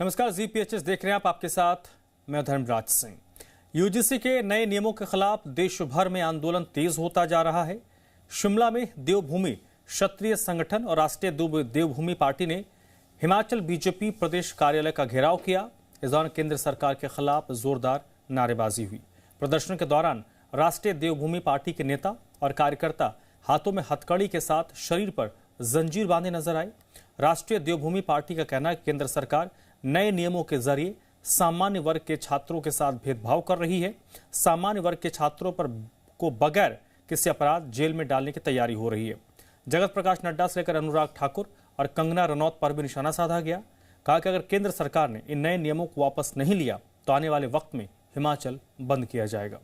नमस्कार, जीपीएचएस देख रहे हैं आप। आपके साथ मैं धर्मराज सिंह। यूजीसी के नए नियमों के खिलाफ देश भर में आंदोलन तेज होता जा रहा है। शिमला में देवभूमि क्षत्रिय संगठन और राष्ट्रीय देवभूमि पार्टी ने हिमाचल बीजेपी प्रदेश कार्यालय का घेराव किया। इस दौरान केंद्र सरकार के खिलाफ जोरदार नारेबाजी हुई। प्रदर्शन के दौरान राष्ट्रीय देवभूमि पार्टी के नेता और कार्यकर्ता हाथों में हथकड़ी के साथ शरीर पर जंजीर बांधे नजर आए। राष्ट्रीय देवभूमि पार्टी का कहना है कि केंद्र सरकार नए नियमों के जरिए सामान्य वर्ग के छात्रों के साथ भेदभाव कर रही है। सामान्य वर्ग के छात्रों पर को बगैर किसी अपराध जेल में डालने की तैयारी हो रही है। जगत प्रकाश नड्डा से लेकर अनुराग ठाकुर और कंगना रनौत पर भी निशाना साधा गया। कहा कि अगर केंद्र सरकार ने इन नए नियमों को वापस नहीं लिया तो आने वाले वक्त में हिमाचल बंद किया जाएगा।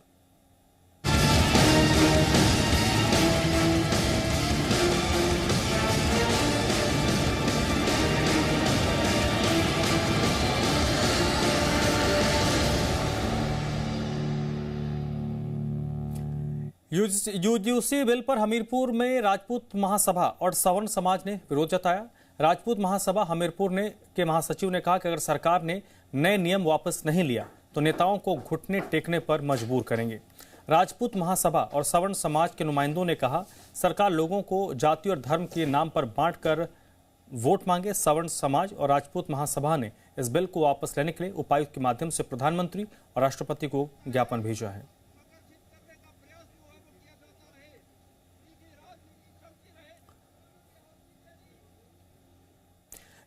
यूजीसी बिल पर हमीरपुर में राजपूत महासभा और सवर्ण समाज ने विरोध जताया। राजपूत महासभा हमीरपुर के महासचिव ने कहा कि अगर सरकार ने नए नियम वापस नहीं लिया तो नेताओं को घुटने टेकने पर मजबूर करेंगे। राजपूत महासभा और सवर्ण समाज के नुमाइंदों ने कहा सरकार लोगों को जाति और धर्म के नाम पर बांटकर वोट मांगे। सवर्ण समाज और राजपूत महासभा ने इस बिल को वापस लेने के लिए उपायुक्त के माध्यम से प्रधानमंत्री और राष्ट्रपति को ज्ञापन भेजा है।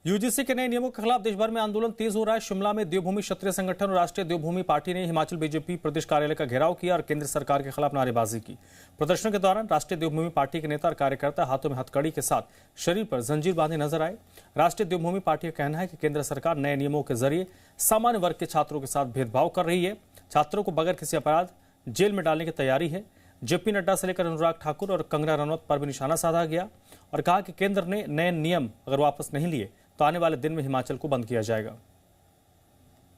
यूजीसी के नए नियमों के खिलाफ देश भर में आंदोलन तेज हो रहा है। शिमला में देवभूमि क्षत्रिय संगठन और राष्ट्रीय देवभूमि पार्टी ने हिमाचल बीजेपी प्रदेश कार्यालय का घेराव किया और केंद्र सरकार के खिलाफ नारेबाजी की। प्रदर्शन के दौरान राष्ट्रीय देवभूमि पार्टी के नेता और कार्यकर्ता हाथों में हथकड़ी के साथ शरीर पर जंजीर बांधे नजर आए। राष्ट्रीय देवभूमि पार्टी का कहना है कि केंद्र सरकार नए नियमों के जरिए सामान्य वर्ग के छात्रों के साथ भेदभाव कर रही है। छात्रों को बगैर किसी अपराध जेल में डालने की तैयारी है। जेपी नड्डा से लेकर अनुराग ठाकुर और कंगना रनौत पर भी निशाना साधा गया और कहा कि केंद्र ने नए नियम अगर वापस नहीं लिए तो आने वाले दिन में हिमाचल को बंद किया जाएगा।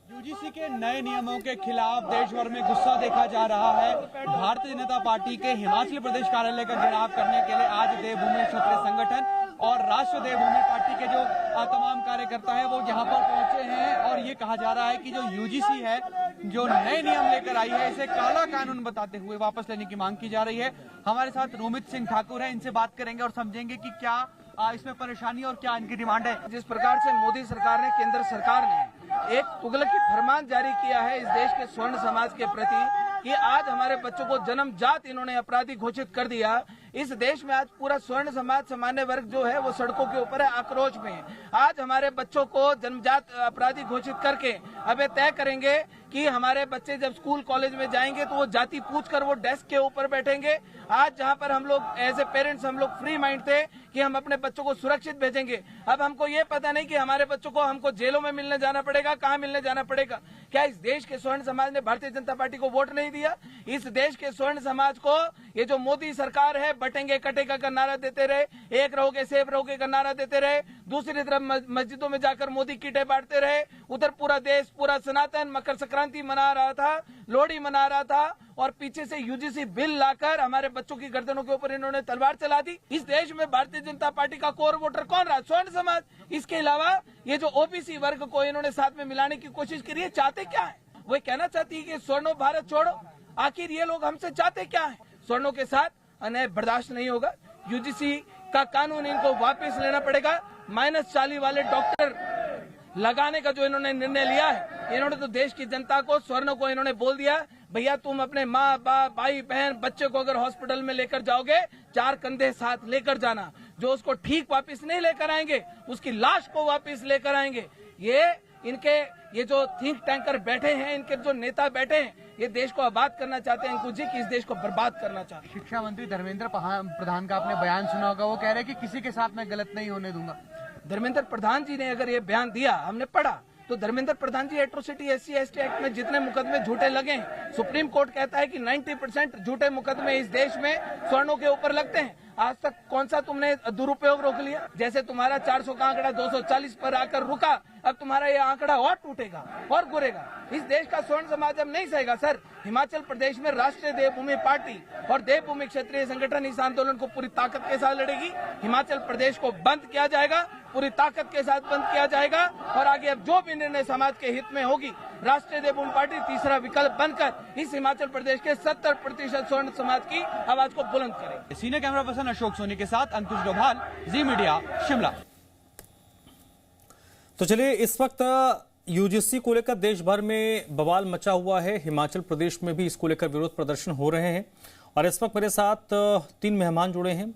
यूजीसी के नए नियमों के खिलाफ देश भर में गुस्सा देखा जा रहा है। भारतीय जनता पार्टी के हिमाचल प्रदेश कार्यालय का घेराव करने के लिए आज देवभूमि क्षत्रिय संगठन और राष्ट्रीय देवभूमि पार्टी के जो तमाम कार्यकर्ता है वो यहाँ पर पहुंचे हैं और ये कहा जा रहा है कि जो यूजीसी है जो नए नियम लेकर आई है इसे काला कानून बताते हुए वापस लेने की मांग की जा रही है। हमारे साथ रोमित सिंह ठाकुर है, इनसे बात करेंगे और समझेंगे कि क्या इसमें परेशानी और क्या इनकी डिमांड है। जिस प्रकार से मोदी सरकार ने, केंद्र सरकार ने एक तुगलकी फरमान जारी किया है इस देश के स्वर्ण समाज के प्रति कि आज हमारे बच्चों को जन्मजात इन्होंने अपराधी घोषित कर दिया। इस देश में आज पूरा स्वर्ण समाज, सामान्य वर्ग जो है वो सड़कों के ऊपर है, आक्रोश में है। आज हमारे बच्चों को जन्मजात अपराधी घोषित करके अब ये तय करेंगे कि हमारे बच्चे जब स्कूल कॉलेज में जाएंगे तो वो जाति पूछकर वो डेस्क के ऊपर बैठेंगे। आज जहां पर हम लोग एज ए पेरेंट्स हम लोग फ्री माइंड थे कि हम अपने बच्चों को सुरक्षित भेजेंगे, अब हमको ये पता नहीं कि हमारे बच्चों को हमको जेलों में मिलने जाना पड़ेगा, कहाँ मिलने जाना पड़ेगा। क्या इस देश के स्वर्ण समाज ने भारतीय जनता पार्टी को वोट नहीं दिया? इस देश के स्वर्ण समाज को ये जो मोदी सरकार है बटेंगे कटेगा का नारा देते रहे, एक रहोगे सेफ रहोगे का नारा देते रहे, दूसरी तरफ मस्जिदों में जाकर मोदी कीटे बांटते रहे। उधर पूरा देश, पूरा सनातन मकर संक्रांति मना रहा था, लोहड़ी मना रहा था और पीछे से यूजीसी बिल लाकर हमारे बच्चों की गर्दनों के ऊपर इन्होंने तलवार चला दी। इस देश में भारतीय जनता पार्टी का कोर वोटर कौन रहा? स्वर्ण समाज। इसके अलावा ये जो ओबीसी वर्ग को इन्होंने साथ में मिलाने की कोशिश की है, चाहते क्या है? वो कहना चाहती है कि स्वर्णो भारत छोड़ो। आखिर ये लोग हमसे चाहते क्या है? स्वर्णों के साथ अन्याय बर्दाश्त नहीं होगा। यूजीसी का कानून इनको वापस लेना पड़ेगा। -40 वाले डॉक्टर लगाने का जो इन्होंने निर्णय लिया है, इन्होंने तो देश की जनता को, स्वर्ण को इन्होंने बोल दिया भैया तुम अपने माँ बाप भाई बहन बच्चे को अगर हॉस्पिटल में लेकर जाओगे 4 कंधे साथ लेकर जाना, जो उसको ठीक वापस नहीं लेकर आएंगे उसकी लाश को वापस लेकर आएंगे। ये जो थिंक टैंकर बैठे हैं, इनके जो नेता बैठे हैं, ये देश को आबाद करना चाहते हैं, इनको जी कि इस देश को बर्बाद करना चाहते हैं। शिक्षा मंत्री धर्मेंद्र प्रधान का आपने बयान सुना होगा, वो कह रहे हैं कि किसी के साथ मैं गलत नहीं होने दूंगा। धर्मेंद्र प्रधान जी ने अगर ये बयान दिया, हमने पढ़ा, तो धर्मेंद्र प्रधान जी एट्रोसिटी SC/ST एक्ट में जितने मुकदमे झूठे लगे हैं, सुप्रीम कोर्ट कहता है कि 90% झूठे मुकदमे इस देश में स्वर्णों के ऊपर लगते हैं। आज तक कौन सा तुमने दुरुपयोग रोक लिया? जैसे तुम्हारा 400 का आंकड़ा 240 पर आकर रुका, अब तुम्हारा ये आंकड़ा और टूटेगा और गिरेगा। इस देश का स्वर्ण समाज अब नहीं सहेगा सर। हिमाचल प्रदेश में राष्ट्रीय देवभूमि पार्टी और देवभूमि क्षेत्रीय संगठन इस आंदोलन को पूरी ताकत के साथ लड़ेगी। हिमाचल प्रदेश को बंद किया जाएगा, पूरी ताकत के साथ बंद किया जाएगा और आगे अब जो भी निर्णय समाज के हित में होगी, राष्ट्रीय देवभूमि पार्टी तीसरा विकल्प बनकर इस हिमाचल प्रदेश के 70% स्वर्ण समाज की आवाज को बुलंद करेगी। Senior camera person Ashok Soni के साथ अंकुश डोभाल, जी मीडिया, शिमला। तो चलिए, इस वक्त यूजीसी को लेकर देश भर में बवाल मचा हुआ है। हिमाचल प्रदेश में भी इसको लेकर विरोध प्रदर्शन हो रहे हैं और इस वक्त मेरे साथ 3 मेहमान जुड़े हैं।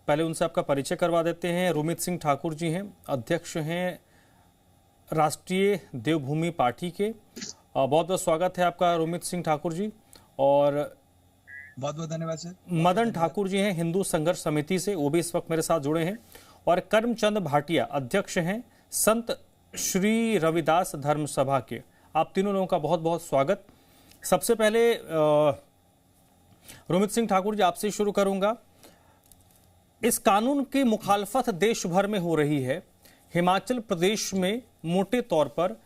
पहले उनसे आपका परिचय करवा देते हैं। रोमित सिंह ठाकुर जी हैं, अध्यक्ष हैं राष्ट्रीय देवभूमि पार्टी के। बहुत बहुत स्वागत है आपका रोमित सिंह ठाकुर जी। और बहुत बहुत धन्यवाद सर। मदन ठाकुर जी हैं हिंदू संघर्ष समिति से, वो भी इस वक्त मेरे साथ जुड़े हैं। और करमचंद भाटिया अध्यक्ष हैं संत श्री रविदास धर्म सभा के। आप तीनों लोगों का बहुत बहुत स्वागत। सबसे पहले रोमित सिंह ठाकुर जी, आपसे शुरू करूंगा। इस कानून की मुखालफत देश भर में हो रही है। हिमाचल प्रदेश में मोटे तौर पर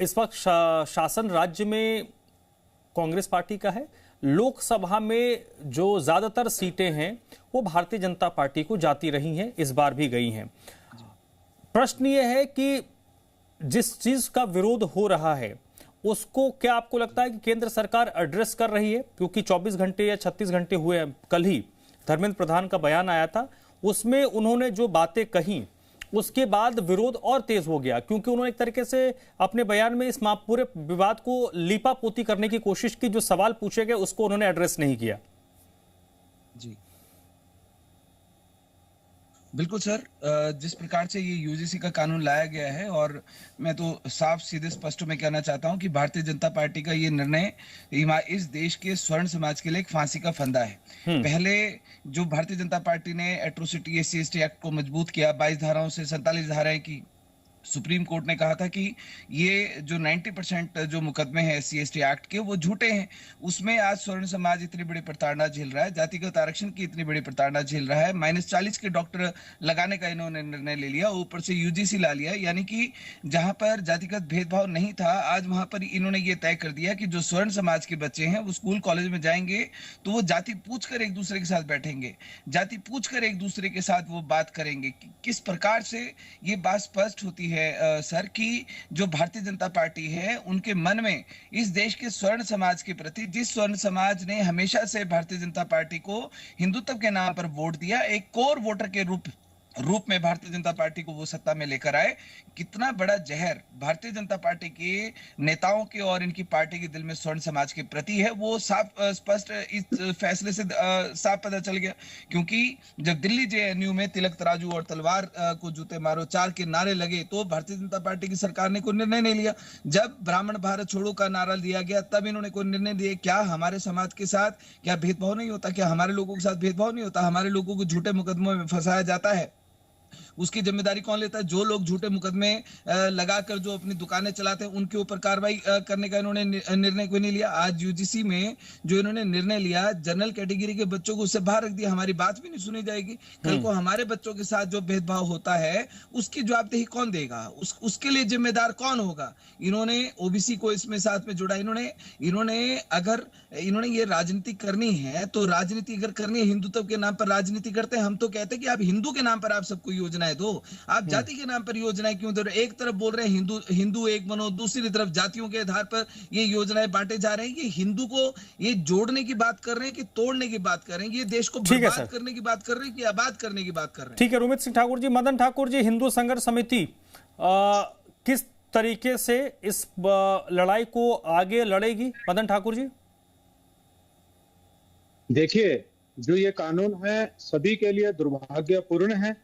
इस वक्त शासन राज्य में कांग्रेस पार्टी का है। लोकसभा में जो ज्यादातर सीटें हैं वो भारतीय जनता पार्टी को जाती रही हैं, इस बार भी गई हैं। प्रश्न ये है कि जिस चीज का विरोध हो रहा है उसको क्या आपको लगता है कि केंद्र सरकार एड्रेस कर रही है? क्योंकि 24 घंटे या 36 घंटे हुए, कल ही धर्मेंद्र प्रधान का बयान आया था, उसमें उन्होंने जो बातें कही उसके बाद विरोध और तेज हो गया, क्योंकि उन्होंने एक तरीके से अपने बयान में इस पूरे विवाद को लीपापोती करने की कोशिश की। जो सवाल पूछे गए उसको उन्होंने एड्रेस नहीं किया। जी बिल्कुल सर, जिस प्रकार से ये यूजीसी का कानून लाया गया है, और मैं तो साफ सीधे स्पष्ट में कहना चाहता हूं कि भारतीय जनता पार्टी का ये निर्णय इस देश के स्वर्ण समाज के लिए एक फांसी का फंदा है। पहले जो भारतीय जनता पार्टी ने एट्रोसिटी SC/ST एक्ट को मजबूत किया, 22 धाराओं से 47 धाराएं की, सुप्रीम कोर्ट ने कहा था कि ये जो 90% जो मुकदमे हैं SC/ST एक्ट के वो झूठे हैं। उसमें आज स्वर्ण समाज इतनी बड़ी प्रताड़ना झेल रहा है, जातिगत आरक्षण की इतनी बड़ी प्रताड़ना झेल रहा है, -40 के डॉक्टर लगाने का इन्होंने निर्णय ले लिया, ऊपर से यूजीसी ला लिया। यानी कि जहां पर जातिगत भेदभाव नहीं था, आज वहां पर इन्होंने ये तय कर दिया कि जो स्वर्ण समाज के बच्चे हैं वो स्कूल कॉलेज में जाएंगे तो वो जाति पूछकर एक दूसरे के साथ बैठेंगे, जाति पूछकर एक दूसरे के साथ वो बात करेंगे। किस प्रकार से ये बात स्पष्ट होती है सर कि जो भारतीय जनता पार्टी है उनके मन में इस देश के स्वर्ण समाज के प्रति, जिस स्वर्ण समाज ने हमेशा से भारतीय जनता पार्टी को हिंदुत्व के नाम पर वोट दिया, एक कोर वोटर के रूप में भारतीय जनता पार्टी को वो सत्ता में लेकर आए, कितना बड़ा जहर भारतीय जनता पार्टी के नेताओं के और इनकी पार्टी के दिल में स्वर्ण समाज के प्रति है, वो साफ स्पष्ट इस फैसले से साफ पता चल गया। क्योंकि जब दिल्ली JNU में तिलक तराजू और तलवार को जूते मारो 4 के नारे लगे तो भारतीय जनता पार्टी की सरकार ने कोई निर्णय नहीं लिया। जब ब्राह्मण भारत छोड़ो का नारा दिया गया तब इन्होंने कोई निर्णय दिया। क्या हमारे समाज के साथ क्या भेदभाव नहीं होता? क्या हमारे लोगों के साथ भेदभाव नहीं होता? हमारे लोगों को झूठे मुकदमों में फंसाया जाता है, उसकी जिम्मेदारी कौन लेता है? जो लोग झूठे मुकदमे लगाकर जो अपनी दुकानें चलाते हैं उनके ऊपर कार्रवाई करने का इन्होंने निर्णय क्यों नहीं लिया? आज यूजीसी में जो इन्होंने निर्णय लिया, जनरल कैटेगरी के बच्चों को उससे बाहर रख दिया, हमारी बात भी नहीं सुनी जाएगी। कल को हमारे बच्चों के साथ जो भेदभाव होता है उसकी जवाबदेही कौन देगा? उसके लिए जिम्मेदार कौन होगा? इन्होंने ओबीसी को इसमें साथ में जोड़ा। इन्होंने अगर इन्होंने ये राजनीति करनी है तो राजनीति अगर करनी है हिंदुत्व के नाम पर राजनीति करते हैं। हम तो कहते हैं कि आप हिंदू के नाम पर आप सबको योजनाएं दो, आप जाति के नाम पर योजनाएं क्यों दे रहे? एक तरफ बोल रहे हैं हिंदू एक बनो, दूसरी तरफ जातियों के आधार पर ये योजनाएं बांटे जा रहे हैं। ये हिंदू को ये जोड़ने की बात कर रहे हैं कि तोड़ने की बात कर रहे हैं? ये देश को बर्बाद करने की बात कर रहे हैं कि आबाद करने की बात कर रहे हैं? ठीक है रोमित सिंह ठाकुर जी। मदन ठाकुर जी, हिंदू संघर्ष समिति किस तरीके से इस लड़ाई को आगे लड़ेगी? मदन ठाकुर जी। देखिए, जो ये कानून है सभी के लिए दुर्भाग्यपूर्ण है,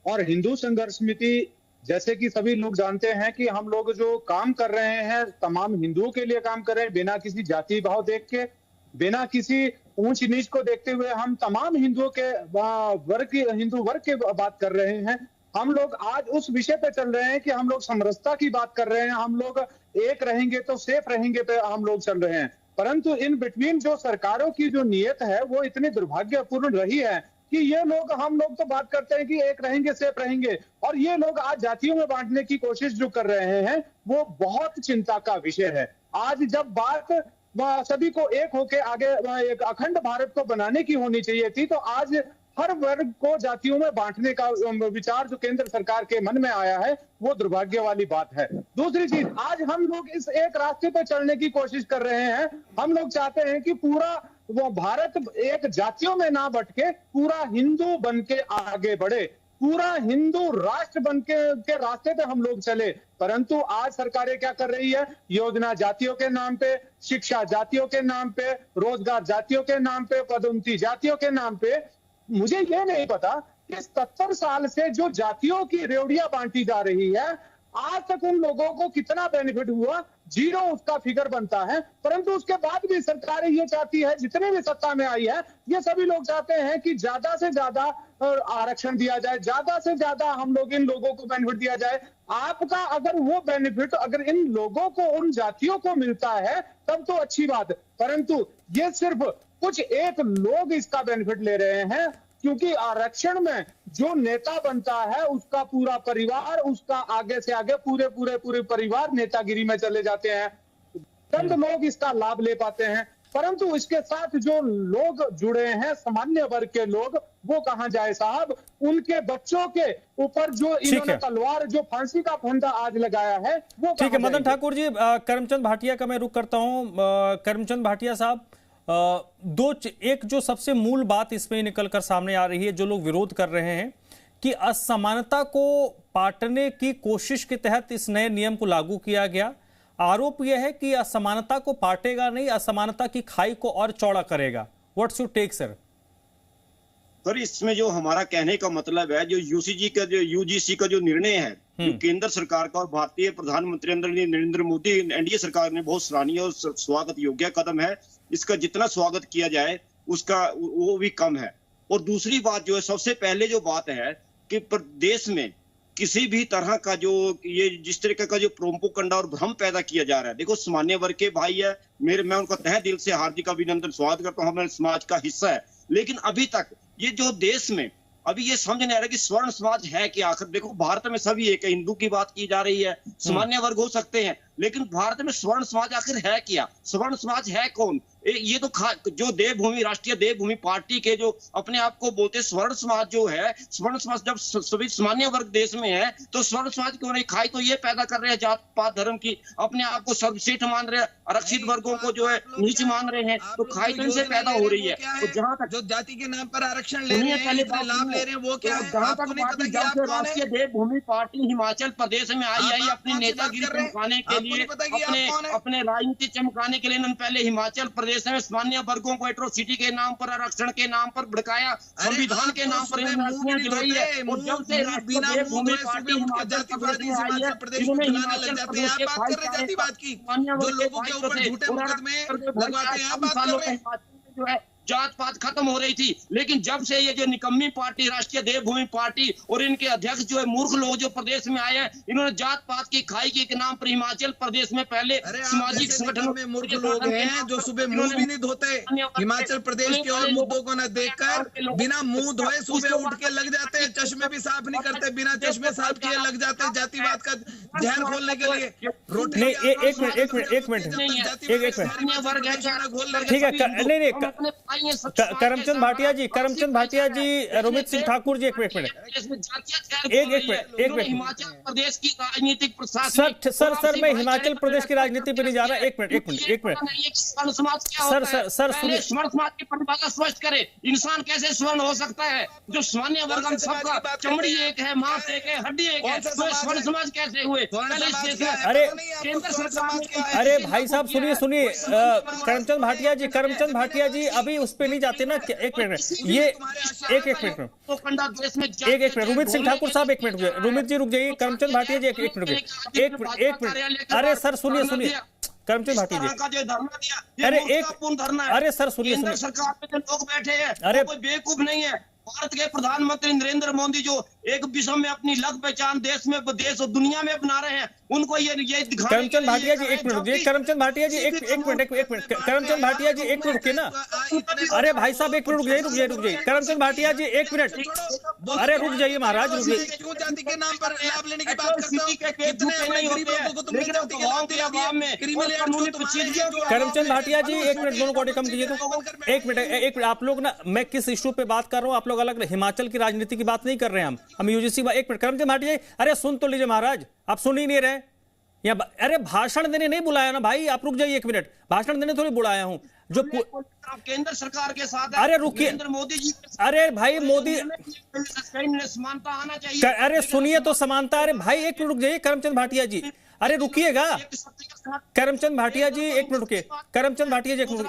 और हिंदू संघर्ष समिति जैसे कि सभी लोग जानते हैं कि हम लोग जो काम कर रहे हैं तमाम हिंदुओं के लिए काम कर रहे हैं, बिना किसी जाति भाव देख के, बिना किसी ऊंच नीच को देखते हुए हम तमाम हिंदुओं के हिंदू वर्ग की बात कर रहे हैं। हम लोग आज उस विषय पे चल रहे हैं कि हम लोग समरसता की बात कर रहे हैं, हम लोग एक रहेंगे तो सेफ रहेंगे पे हम लोग चल रहे हैं। परंतु इन बिटवीन जो सरकारों की जो नीयत है वो इतनी दुर्भाग्यपूर्ण रही है कि ये लोग, हम लोग तो बात करते हैं कि एक रहेंगे सेफ रहेंगे, और ये लोग आज जातियों में बांटने की कोशिश जो कर रहे हैं वो बहुत चिंता का विषय है। आज जब बात सभी को एक होके आगे एक अखंड भारत को बनाने की होनी चाहिए थी, तो आज हर वर्ग को जातियों में बांटने का विचार जो केंद्र सरकार के मन में आया है वो दुर्भाग्य वाली बात है। दूसरी चीज, आज हम लोग इस एक रास्ते पे चलने की कोशिश कर रहे हैं। हम लोग चाहते हैं कि पूरा वो भारत एक जातियों में ना बट के पूरा हिंदू बन के आगे बढ़े, पूरा हिंदू राष्ट्र बन के रास्ते पे हम लोग चले। परंतु आज सरकारें क्या कर रही है, योजना जातियों के नाम पे, शिक्षा जातियों के नाम पे, रोजगार जातियों के नाम पे, पदोन्नति जातियों के नाम पे। मुझे ये नहीं पता कि 70 साल से जो जातियों की रेवड़ियां बांटी जा रही है, आज तक उन लोगों को कितना बेनिफिट हुआ, 0 उसका फिगर बनता है। परंतु उसके बाद भी सरकारें ये चाहती है, जितने भी सत्ता में आई है, ये सभी लोग चाहते हैं कि ज्यादा से ज्यादा आरक्षण दिया जाए, ज्यादा से ज्यादा हम लोग इन लोगों को बेनिफिट दिया जाए। आपका अगर वो बेनिफिट अगर इन लोगों को, उन जातियों को मिलता है तब तो अच्छी बात है, परंतु ये सिर्फ कुछ एक लोग इसका बेनिफिट ले रहे हैं, क्योंकि आरक्षण में जो नेता बनता है उसका पूरा परिवार, उसका आगे से आगे पूरे परिवार नेतागिरी में चले जाते हैं। चंद लोग इसका लाभ ले पाते हैं, परंतु इसके साथ जो लोग जुड़े हैं, सामान्य वर्ग के लोग, वो कहां जाए साहब। उनके बच्चों के ऊपर जो इन्होंने तलवार, जो फांसी का फंदा आज लगाया है, वो ठीक है। मदन ठाकुर जी, करमचंद भाटिया का मैं रुख करता हूं। करमचंद भाटिया साहब, एक जो सबसे मूल बात इसमें निकलकर सामने आ रही है, जो लोग विरोध कर रहे हैं कि असमानता को पाटने की कोशिश के तहत इस नए नियम को लागू किया गया। आरोप यह है कि असमानता को पाटेगा नहीं, असमानता की खाई को और चौड़ा करेगा। What's your take sir? Sir, इसमें जो हमारा कहने का मतलब है, जो यूजीसी का जो निर्णय है, जो केंद्र सरकार का और भारतीय प्रधानमंत्री नरेंद्र मोदी एनडीए सरकार ने बहुत सराहनीय और स्वागत योग्य कदम है। इसका जितना स्वागत किया जाए उसका वो भी कम है। और दूसरी बात जो है, सबसे पहले जो बात है कि प्रदेश में किसी भी तरह का जो ये जिस तरीके का जो प्रोपोगंडा और भ्रम पैदा किया जा रहा है, देखो सामान्य वर्ग के भाई है मैं उनका तहे दिल से हार्दिक अभिनंदन स्वागत करता हूं, हमारे समाज का हिस्सा है। लेकिन अभी तक ये जो देश में अभी ये समझ नहीं आ रहा कि स्वर्ण समाज है कि आखिर। देखो भारत में सभी एक है, हिंदू की बात की जा रही है, सामान्य वर्ग हो सकते हैं, लेकिन भारत में स्वर्ण समाज आखिर है क्या? स्वर्ण समाज है कौन? ये तो जो देवभूमि, राष्ट्रीय देवभूमि पार्टी के जो अपने आप को बोलते स्वर्ण समाज जो है, स्वर्ण समाज जब सभी सामान्य वर्ग देश में है तो स्वर्ण समाज क्यों नहीं? खाई तो ये पैदा कर रहे हैं जात पात धर्म की, अपने आप को सर्वश्रेष्ठ मान रहे हैं, आरक्षित वर्गों को जो है नीच मान रहे हैं, तो खाई तो इनसे पैदा हो रही है। तो जहां तक जो जाति के नाम पर आरक्षण ले रहे हैं, लाभ ले रहे हैं, वो क्या है? जहां तक राष्ट्रीय देवभूमि पार्टी हिमाचल प्रदेश में आई अपनी नेतागिरी चमकाने के लिए, अपने राजनीति चमकाने के लिए इन्होंने पहले हिमाचल प्रदेश में सामान्य वर्गों को एट्रोसिटी के नाम पर, आरक्षण के नाम पर भड़काया, संविधान के नाम पर इन्होंने दिलाई है। और जब से देवभूमि पार्टी हिमाचल प्रदेश में आई है, इन्होंने हिमाचल प्रदेश के जातिवाद की जो लोगों के ऊपर झूठे मुकदमे लगवाते हैं, आप बात कर रहे हैं जो है जात पात खत्म हो रही थी। लेकिन जब से ये जो निकम्मी पार्टी राष्ट्रीय देवभूमि पार्टी और इनके अध्यक्ष जो है मूर्ख लोग जो प्रदेश में आए हैं, इन्होंने जात पात की खाई के नाम पर हिमाचल प्रदेश में पहले सामाजिक संगठनों में मूर्ख लोग हैं जो सुबह मुंह भी नहीं धोते, हिमाचल प्रदेश के और मुद्दों को न देखकर बिना मुंह धोए सुबह उठ के लग जाते हैं, चश्मे भी साफ नहीं करते, बिना चश्मे साफ किए लग जाते हैं जातिवाद का जहर खोलने के लिए। ठीक है, करमचंद भाटिया जी, रोमित सिंह ठाकुर जी, एक मिनट हिमाचल प्रदेश की राजनीतिक प्रशासन सर मैं हिमाचल प्रदेश की राजनीति पे नहीं जा रहा। एक मिनट सर सुनिए, स्वर्ण समाज की परिभाषा स्पष्ट करे। इंसान कैसे स्वर्ण हो सकता है? जो सामान्य वर्ग हम सबका चमड़ी एक है, मांस एक है, हड्डी एक है, तो स्वर्ण समाज कैसे हुए? अरे भाई साहब सुनिए, करमचंद भाटिया जी अभी उस पे नहीं जाते ना। एक मिनट, ये एक मिनट रोमित सिंह ठाकुर साहब, एक मिनट, रोमित जी रुक जाइए, करमचंद भाटिया जी एक मिनट। अरे सर सुनिए, करमचंद भाटिया जी, अरे सर सुनिए, सरकार पे जो लोग बैठे हैं, अरे कोई बेवकूफ नहीं है। भारत के प्रधानमंत्री नरेंद्र मोदी जो एक विश्व में अपनी लग पहचान देश और दुनिया में बना रहे हैं, उनको ये दिखाने करमचंद भाटिया जी एक मिनट रुकिए, करमचंद भाटिया जी एक मिनट करमचंद भाटिया जी एक मिनट रुकिए ना। अरे भाई साहब एक मिनट रुक जाइए करमचंद भाटिया जी एक मिनट, अरे रुक जाइए महाराज रुक जाइए। क्यों जाति के नाम पर लाभ लेने की बात करते हो? कितने हमारे गरीब लोगों को तुमने जाति के नाम दिया? करमचंद भाटिया जी एक मिनट, दोनों को कम कीजिए तो। एक मिनट आप लोग ना, मैं किस इश्यू पे बात कर रहा हूँ, आप लोग अलग हिमाचल की राजनीति की बात नहीं कर रहे हैं, हम यूजीसी। एक मिनट करमचंद भाटिया, अरे सुन तो लीजिए महाराज, आप सुन ही नहीं रहे या अरे भाषण देने नहीं बुलाया ना भाई, आप रुक जाइए एक मिनट, भाषण देने थोड़ी बुलाया हूँ जो केंद्र सरकार के साथ। अरे रुकिए, मोदी जी, अरे भाई मोदी, समानता आना चाहिए। अरे सुनिए तो समानता, अरे भाई एक मिनट रुक जाइए करमचंद भाटिया जी, अरे रुकिएगा करमचंद भाटिया जी एक मिनट रुकिए, करमचंद भाटिया जी एक मिनट,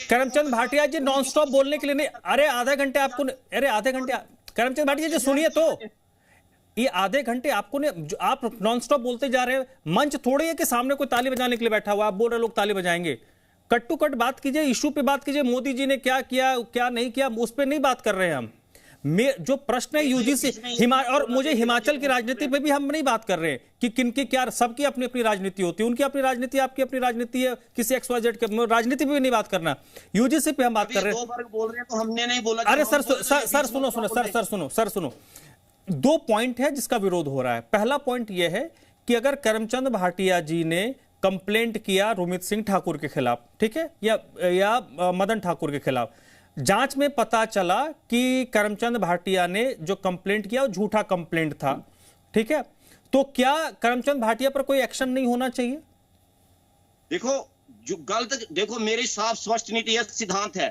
करमचंद भाटिया जी नॉन स्टॉप बोलने के लिए नहीं, अरे आधे घंटे आपको, अरे आधे घंटे करमचंद भाटिया जी सुनिए तो, ये आधे घंटे आपको ने आप नॉन स्टॉप बोलते जा रहे हैं। मंच थोड़ी है कि सामने कोई ताली बजाने के लिए बैठा हुआ, आप बोल रहे लोग ताली बजाएंगे। कट टू कट बात कीजिए, इशू पे बात कीजिए, मोदी जी ने क्या किया क्या नहीं किया उस पर नहीं बात कर रहे हैं हम। जो प्रश्न है यूजीसी और मुझे हिमाचल की राजनीति पे भी हम नहीं बात कर रहे हैं कि किनकी क्या, सबकी अपनी अपनी राजनीति होती है, उनकी अपनी राजनीति, आपकी अपनी राजनीति है, किसी XYZ के राजनीति पे भी नहीं बात करना, यूजीसी पे हम बात कर रहे हैं। बोल रहे हैं तो हमने नहीं बोला। अरे सर सुनो, दो पॉइंट है जिसका विरोध हो रहा है। पहला पॉइंट यह है कि अगर करमचंद भाटिया जी ने कंप्लेंट किया रोमित सिंह ठाकुर के खिलाफ, ठीक है, या मदन ठाकुर के खिलाफ, जांच में पता चला कि करमचंद भाटिया ने जो कंप्लेंट किया वो झूठा कंप्लेंट था, ठीक है, तो क्या करमचंद भाटिया पर कोई एक्शन नहीं होना चाहिए? देखो जो गलत, देखो मेरी साफ स्पष्ट नीति है, सिद्धांत है,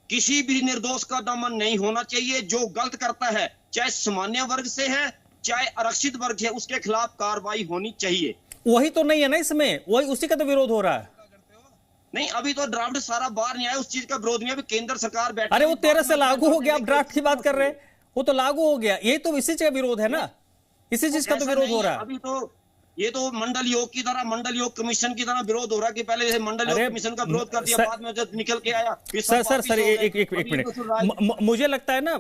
किसी भी निर्दोष का दमन नहीं होना चाहिए। जो गलत करता है, चाहे सामान्य वर्ग से है चाहे आरक्षित वर्ग है, उसके खिलाफ कार्रवाई होनी चाहिए। वही तो नहीं है ना इसमें, वही उसी का तो विरोध हो रहा है। नहीं, अभी तो ड्राफ्ट सारा बाहर नहीं आया, उस चीज का विरोध नहीं है। अभी केंद्र सरकार बैठी, अरे वो 13 से लागू हो गया, आप ड्राफ्ट की बात कर रहे हैं, वो तो लागू हो गया, ये तो इसी चीज का विरोध है ना, इसी चीज का तो विरोध हो रहा है। अभी तो ये तो मंडल योग की तरह, मंडल योग कमीशन की तरह विरोध हो रहा है कि पहले मंडल योग कमीशन का विरोध कर दिया, बाद में जब निकल के आया। सर एक मिनट, मुझे लगता है ना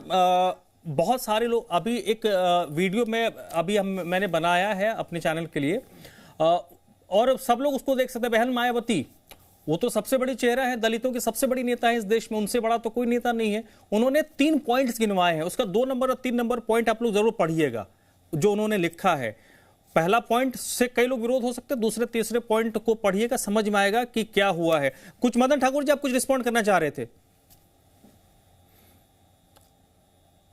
बहुत सारे लोग, अभी एक वीडियो में अभी मैंने बनाया है अपने चैनल के लिए, और सब लोग उसको देख सकते हैं। बहन मायावती, वो तो सबसे बड़ी चेहरा है, दलितों की सबसे बड़ी नेता है इस देश में, उनसे बड़ा तो कोई नेता नहीं है। उन्होंने 3 पॉइंट्स गिनवाए हैं, उसका 2 नंबर और 3 नंबर पॉइंट आप लोग जरूर पढ़िएगा जो उन्होंने लिखा है। पहला पॉइंट से कई लोग विरोध हो सकते हैं, दूसरे तीसरे पॉइंट को पढ़िएगा, समझ में आएगा कि क्या हुआ है। कुछ मदन ठाकुर जी आप कुछ रिस्पॉन्ड करना चाह रहे थे?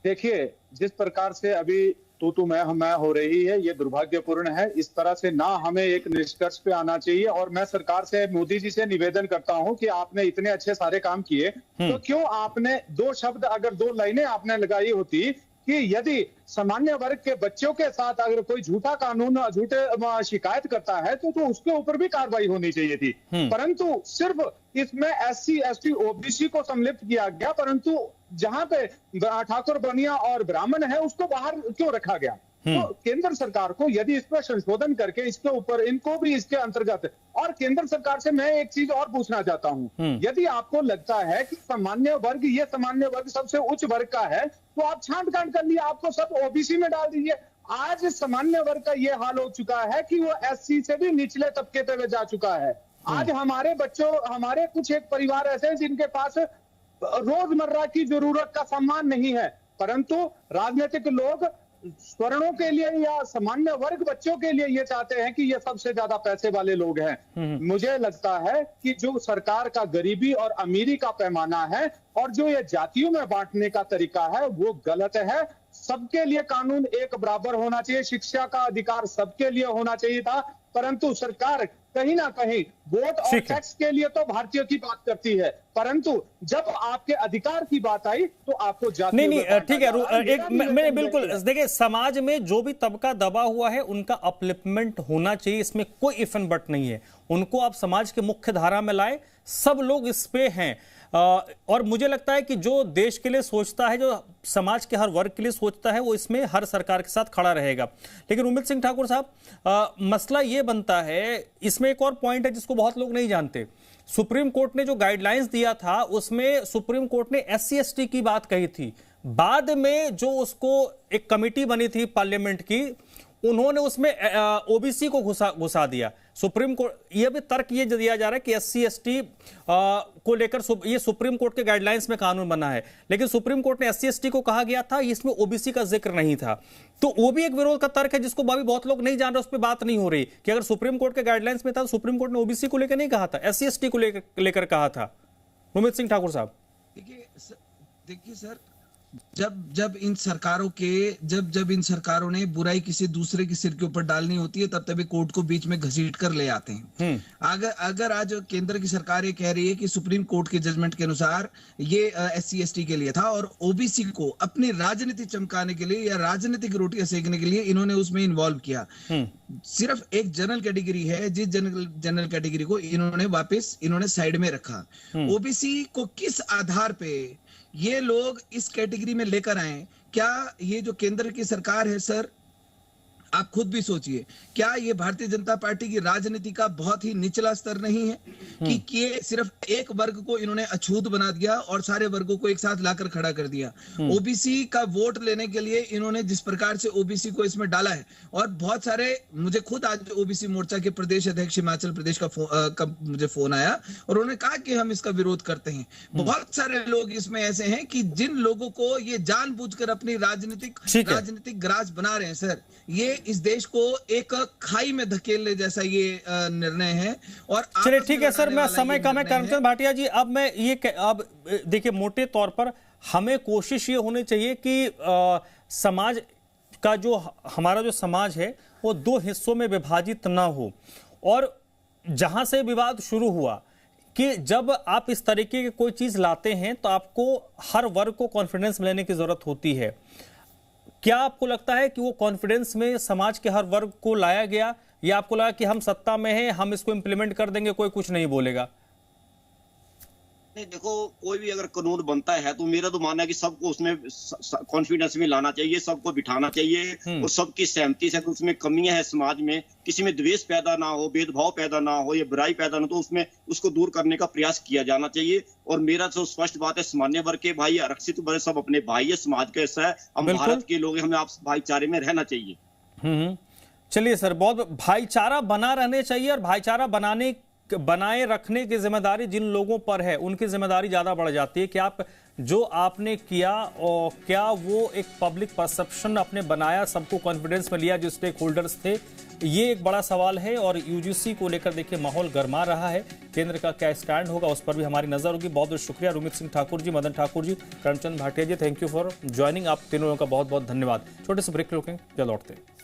देखिए, जिस प्रकार से अभी तू मैं हो रही है, ये दुर्भाग्यपूर्ण है। इस तरह से ना हमें एक निष्कर्ष पे आना चाहिए। और मैं सरकार से, मोदी जी से निवेदन करता हूं कि आपने इतने अच्छे सारे काम किए, तो क्यों आपने 2 शब्द, अगर 2 लाइनें आपने लगाई होती कि यदि सामान्य वर्ग के बच्चों के साथ अगर कोई झूठा कानून, झूठे शिकायत करता है तो उसके ऊपर भी कार्रवाई होनी चाहिए थी। परंतु सिर्फ इसमें SC ST OBC को सम्मिलित किया गया, परंतु जहां पे ठाकुर बनिया और ब्राह्मण है उसको बाहर क्यों रखा गया? तो केंद्र सरकार को यदि इस पर संशोधन करके इसके ऊपर इनको भी इसके अंतर्गत, और केंद्र सरकार से मैं एक चीज और पूछना चाहता हूं, यदि आपको लगता है कि सामान्य वर्ग, ये सामान्य वर्ग सबसे उच्च वर्ग का है, तो आप छांट कांट कर लिए, आपको सब OBC में डाल दीजिए। आज सामान्य वर्ग का ये हाल हो चुका है कि वो SC से भी निचले तबके पे जा चुका है। आज हमारे बच्चों, हमारे कुछ एक परिवार ऐसे हैं जिनके पास रोजमर्रा की जरूरत का सामान नहीं है, परंतु राजनीतिक लोग स्वर्णों के लिए या सामान्य वर्ग बच्चों के लिए ये चाहते हैं कि ये सबसे ज्यादा पैसे वाले लोग हैं। मुझे लगता है कि जो सरकार का गरीबी और अमीरी का पैमाना है और जो ये जातियों में बांटने का तरीका है वो गलत है। सबके लिए कानून एक बराबर होना चाहिए, शिक्षा का अधिकार सबके लिए होना चाहिए था, परंतु सरकार कहीं ना कहीं वोट और टैक्स के लिए तो भारतीयों की बात करती है, परंतु जब आपके अधिकार की बात आई तो आपको जाति नहीं ठीक है, मैं बिल्कुल, देखिए समाज में जो भी तबका दबा हुआ है उनका अपलिफ्टमेंट होना चाहिए, इसमें कोई इफ एंड बट नहीं है। उनको आप समाज के मुख्य धारा में लाए, सब लोग इस पे हैं। और मुझे लगता है कि जो देश के लिए सोचता है, जो समाज के हर वर्ग के लिए सोचता है, वो इसमें हर सरकार के साथ खड़ा रहेगा। लेकिन रोमित सिंह ठाकुर साहब, मसला ये बनता है, इसमें एक और पॉइंट है जिसको बहुत लोग नहीं जानते। सुप्रीम कोर्ट ने जो गाइडलाइंस दिया था उसमें सुप्रीम कोर्ट ने SC/ST की बात कही थी। बाद में जो उसको एक कमेटी बनी थी पार्लियामेंट की, उन्होंने उसमें OBC को घुसा दिया। सुप्रीम कोर्ट ये भी तर्क ये दिया जा रहा है कि SC/ST को लेकर ये सुप्रीम कोर्ट के गाइडलाइंस में कानून बना है, लेकिन सुप्रीम कोर्ट ने SC/ST को कहा गया था, इसमें OBC का जिक्र नहीं था। तो वो भी एक विरोध का तर्क है जिसको अभी बहुत लोग नहीं जान रहे, उस पर बात नहीं हो रही कि अगर सुप्रीम कोर्ट के गाइडलाइंस में था तो सुप्रीम कोर्ट ने OBC को लेकर नहीं कहा था, SC/ST को लेकर कहा था। रुमित सिंह ठाकुर साहब, देखिए सर, जब इन सरकारों ने बुराई किसी दूसरे के सिर के ऊपर डालनी होती है तब तभी कोर्ट को बीच में घसीट कर ले आते हैं। अगर आज केंद्र की सरकार ये कह रही है कि सुप्रीम कोर्ट के जजमेंट के अनुसार ये SC/ST के लिए था और OBC को अपनी राजनीति चमकाने के लिए या राजनीतिक रोटियां सेकने के लिए इन्होंने उसमें इन्वॉल्व किया। सिर्फ एक जनरल कैटेगरी है, जिस जनरल कैटेगरी को इन्होंने साइड में रखा। OBC को किस आधार पे ये लोग इस कैटेगरी में लेकर आए? क्या ये जो केंद्र की सरकार है सर, आप खुद भी सोचिए, क्या ये भारतीय जनता पार्टी की राजनीति का बहुत ही निचला स्तर नहीं है कि ये सिर्फ एक वर्ग को इन्होंने अछूत बना दिया और सारे वर्गों को एक साथ लाकर खड़ा कर दिया। OBC का वोट लेने के लिए इन्होंने जिस प्रकार से OBC को इसमें डाला है, और बहुत सारे, मुझे खुद आज OBC मोर्चा के प्रदेश अध्यक्ष हिमाचल प्रदेश का मुझे फोन आया और उन्होंने कहा कि हम इसका विरोध करते हैं। बहुत सारे लोग इसमें ऐसे हैं कि जिन लोगों को ये जानबूझकर अपनी राजनीतिक ग्रास बना रहे हैं सर, ये इस देश को एक खाई में धकेलने जैसा ये निर्णय है। और चलिए ठीक है सर, मैं समय कम है करमचंद भाटिया जी। अब मैं ये अब देखिए, मोटे तौर पर हमें कोशिश ये होनी चाहिए कि समाज का जो हमारा जो समाज है वो दो हिस्सों में विभाजित ना हो। और जहां से विवाद शुरू हुआ कि जब आप इस तरीके की कोई चीज लाते हैं तो आपको हर वर्ग को कॉन्फिडेंस लेने की जरूरत होती है। क्या आपको लगता है कि वो कॉन्फिडेंस में समाज के हर वर्ग को लाया गया, या आपको लगा कि हम सत्ता में हैं, हम इसको इंप्लीमेंट कर देंगे, कोई कुछ नहीं बोलेगा? नहीं, देखो, कोई भी अगर कानून बनता है तो मेरा तो मानना है कि सबको उसमें कॉन्फिडेंस में लाना चाहिए, सबको बिठाना चाहिए और सबकी सहमति से। उसमें कमियां हैं समाज में, किसी में द्वेष पैदा ना हो, भेदभाव पैदा ना हो या बुराई पैदा ना हो, तो उसमें उसको दूर करने का प्रयास किया जाना चाहिए। और मेरा तो स्पष्ट बात है, सामान्य वर्ग के भाई, आरक्षित वर्ग, सब अपने भाई है, समाज का हिस्सा है, हम भारत के लोग हैं, हमें आपसी भाईचारे में रहना चाहिए। चलिए सर, बहुत भाईचारा बना रहने चाहिए, और भाईचारा बनाए रखने की जिम्मेदारी जिन लोगों पर है उनकी जिम्मेदारी ज्यादा बढ़ जाती है कि आप जो आपने किया और क्या वो एक पब्लिक परसेप्शन अपने बनाया, सबको कॉन्फिडेंस में लिया जो स्टेक होल्डर्स थे, ये एक बड़ा सवाल है। और UGC को लेकर देखिए माहौल गर्मा रहा है, केंद्र का क्या स्टैंड होगा उस पर भी हमारी नजर होगी। बहुत बहुत शुक्रिया रुमित सिंह ठाकुर जी, मदन ठाकुर जी, करमचंद भाटिया जी, थैंक यू फॉर ज्वाइनिंग। आप तीनों का बहुत बहुत धन्यवाद। छोटे से ब्रेक रोकें, जल्द लौटते हैं।